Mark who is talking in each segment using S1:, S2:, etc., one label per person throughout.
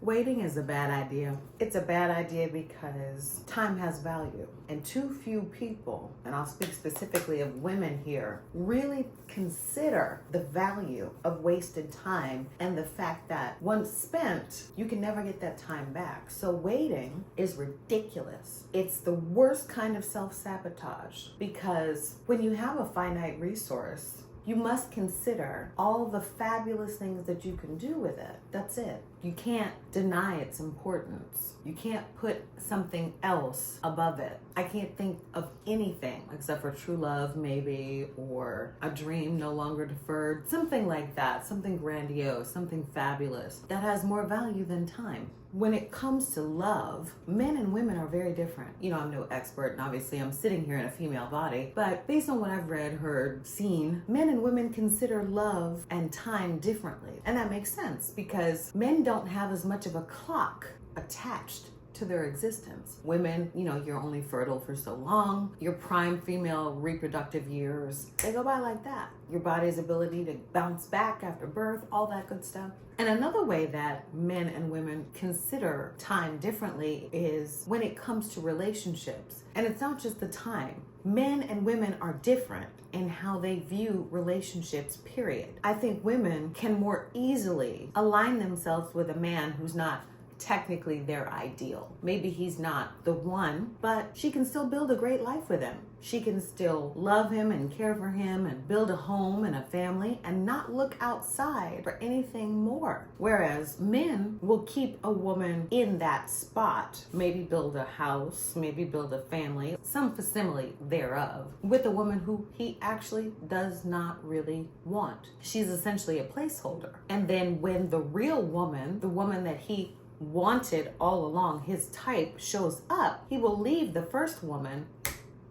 S1: Waiting is a bad idea. It's a bad idea because time has value. And too few people, and I'll speak specifically of women here, really consider the value of wasted time and the fact that once spent, you can never get that time back. So waiting is ridiculous. It's the worst kind of self-sabotage because when you have a finite resource, you must consider all the fabulous things that you can do with it. That's it. You can't deny its importance. You can't put something else above it. I can't think of anything except for true love, maybe, or a dream no longer deferred. Something like that, something grandiose, something fabulous that has more value than time. When it comes to love, men and women are very different. You know, I'm no expert, and obviously I'm sitting here in a female body, but based on what I've read, heard, seen, men and women consider love and time differently. And that makes sense because men don't have as much of a clock attached to their existence. Women, you know, you're only fertile for so long. Your prime female reproductive years, they go by like that. Your body's ability to bounce back after birth, all that good stuff. And another way that men and women consider time differently is when it comes to relationships. And it's not just the time. Men and women are different in how they view relationships, period. I think women can more easily align themselves with a man who's not technically their ideal. Maybe he's not the one, but she can still build a great life with him. She can still love him and care for him and build a home and a family and not look outside for anything more. Whereas men will keep a woman in that spot, maybe build a house, maybe build a family, some facsimile thereof, with a woman who he actually does not really want. She's essentially a placeholder. And then when the real woman, the woman that he wanted all along, his type, shows up, he will leave the first woman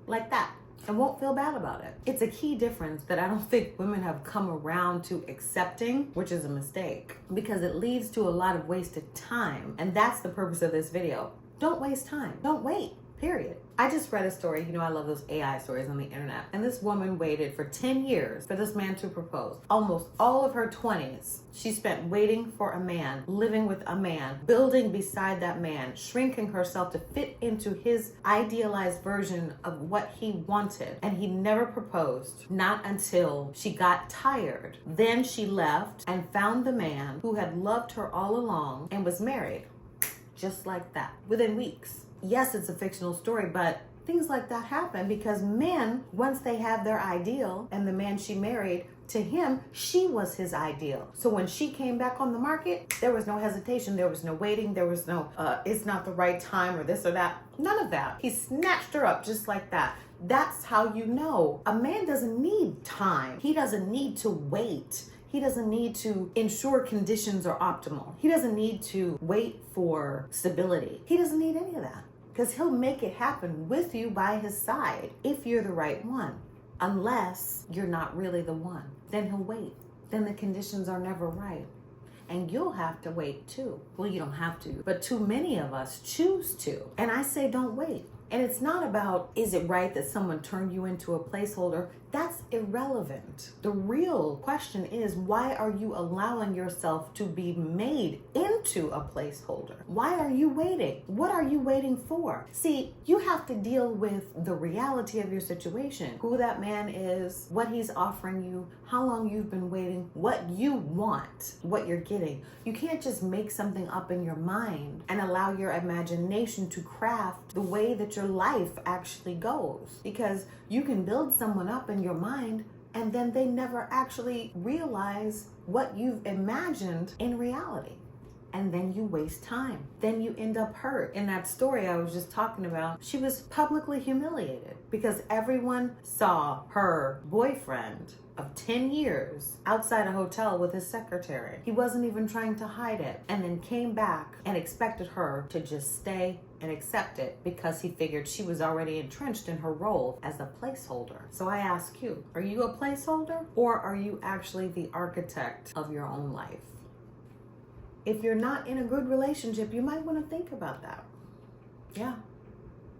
S1: like that and won't feel bad about it. It's a key difference that I don't think women have come around to accepting, which is a mistake because it leads to a lot of wasted time. And that's the purpose of this video. Don't waste time. Don't wait. Period. I just read a story, you know, I love those AI stories on the internet. And this woman waited for 10 years for this man to propose. Almost all of her 20s, she spent waiting for a man, living with a man, building beside that man, shrinking herself to fit into his idealized version of what he wanted. And he never proposed, not until she got tired. Then she left and found the man who had loved her all along and was married. Just like that, within weeks. Yes, it's a fictional story, but things like that happen because men, once they have their ideal, and the man she married, to him, she was his ideal. So when she came back on the market, there was no hesitation, there was no waiting, there was no, it's not the right time or this or that. None of that. He snatched her up just like that. That's how you know. A man doesn't need time. He doesn't need to wait. He doesn't need to ensure conditions are optimal. He doesn't need to wait for stability. He doesn't need any of that because he'll make it happen with you by his side if you're the right one. Unless you're not really the one, then he'll wait. Then the conditions are never right. And you'll have to wait too. Well, you don't have to, but too many of us choose to. And I say don't wait. And it's not about, is it right that someone turned you into a placeholder? That's irrelevant. The real question is, why are you allowing yourself to be made into a placeholder? Why are you waiting? What are you waiting for? See, you have to deal with the reality of your situation, who that man is, what he's offering you, how long you've been waiting, what you want, what you're getting. You can't just make something up in your mind and allow your imagination to craft the way that your life actually goes, because you can build someone up in your mind and then they never actually realize what you've imagined in reality. And then you waste time. Then you end up hurt. In that story I was just talking about, she was publicly humiliated because everyone saw her boyfriend of 10 years outside a hotel with his secretary. He wasn't even trying to hide it, and then came back and expected her to just stay and accept it because he figured she was already entrenched in her role as a placeholder. So I ask you, are you a placeholder or are you actually the architect of your own life? If you're not in a good relationship, you might want to think about that. Yeah.